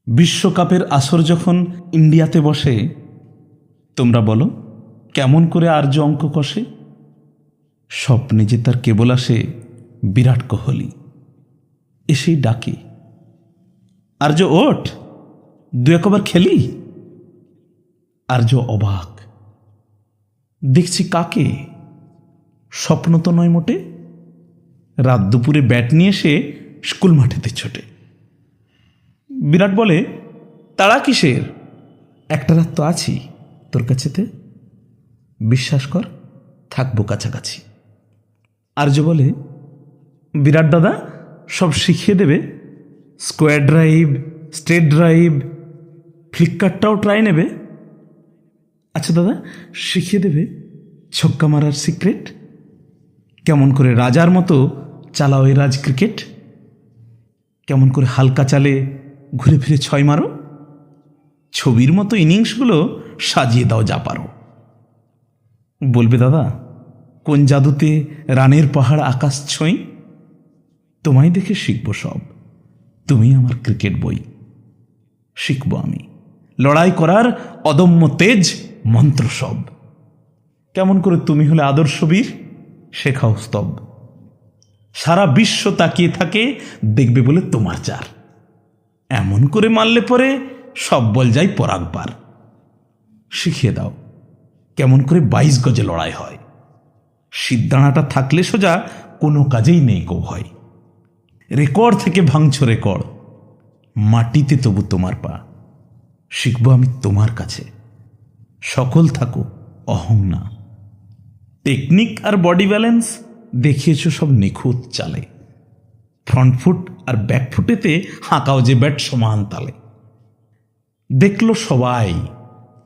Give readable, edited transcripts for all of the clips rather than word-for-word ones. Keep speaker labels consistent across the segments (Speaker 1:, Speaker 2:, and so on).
Speaker 1: বিশ্বকাপের আসর যখন ইন্ডিয়াতে বসে, তোমরা বলো কেমন করে আর্য অঙ্ক কষে? স্বপ্নে যে তার কেবল আসে বিরাট কোহলি, এসেই ডাকে, আর্য ওঠ, দু একবার খেলি। আর্য অবাক, দেখছি কাকে? স্বপ্ন তো নয় মোটে। রাত দুপুরে ব্যাট নিয়ে এসে স্কুল মাঠেতে ছোটে। বিরাট বলে, তাড়া কিসের? একটা রাত তো আছি তোর কাছেতে, বিশ্বাস কর থাকবো কাছাকাছি। আর্য বলে, বিরাট দাদা সব শিখিয়ে দেবে, স্কোয়ার ড্রাইভ, স্ট্রেট ড্রাইভ, ফ্লিকারটাও ট্রাই নেবে। আচ্ছা দাদা, শিখিয়ে দেবে ছক্কা মারার সিক্রেট, কেমন করে রাজার মতো চালাও এই রাজ ক্রিকেট, কেমন করে হালকা চালে ঘুরে ফিরে ছয় মারো, ছবির মতো ইনিংসগুলো সাজিয়ে দাও যা পারো। বলবে, দাদা কোন জাদুতে রানের পাহাড় আকাশ ছোঁই, তোমায় দেখে শিখব সব, তুমি আমার ক্রিকেট বই। শিখব আমি লড়াই করার অদম্য তেজ মন্ত্র সব, কেমন করে তুমি হলে আদর্শ বীর, শেখাও স্তব। সারা বিশ্ব তাকিয়ে থাকে দেখবে বলে তোমার চার, এমন করে মারলে পরে সব বল যাই পরাগবার। শিখিয়ে দাও কেমন করে 22 গজে লড়াই হয়, সিদ্ধানাটা থাকলে সোজা কোনো কাজেই নেই কো ভয়। রেকর্ড থেকে ভাঙছ রেকর্ড, মাটিতে তবু তোমার পা। শিখব আমি তোমার কাছে, সকল থাকো অহং না। টেকনিক আর বডি ব্যালেন্স দেখিয়েছ সব নিখুঁত চালে, ফ্রন্ট ফুট আর ব্যাক ফুটেতে হাঁকাও যে ব্যাট সমান তালে। দেখল সবাই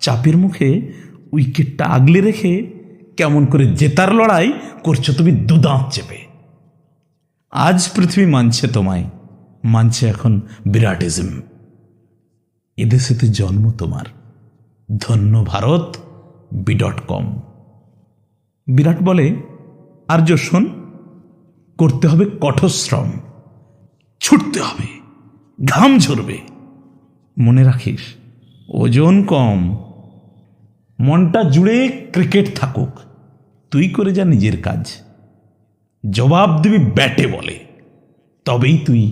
Speaker 1: চাপের মুখে উইকেটটা আগলে রেখে কেমন করে জেতার লড়াই করছো তুমি দুদাঁত চেপে। আজ পৃথিবী মানছে তোমায়, মানছে এখন বিরাটিজম। এদেশেতে জন্ম তোমার, ধন্য ভারত বি.কম। বিরাট বলে, আর্য শোন, করতে হবে কঠোর শ্রম, ছুটতে হবে, ঘাম ঝরবে, মনে রাখিস ওজন কম, মনটা জুড়ে ক্রিকেট থাকুক, তুই করে যা নিজের কাজ, জবাব দিবি ব্যাটে বলে, তবেই তুই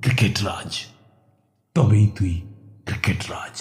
Speaker 1: ক্রিকেট রাজ, তবেই তুই ক্রিকেট রাজ।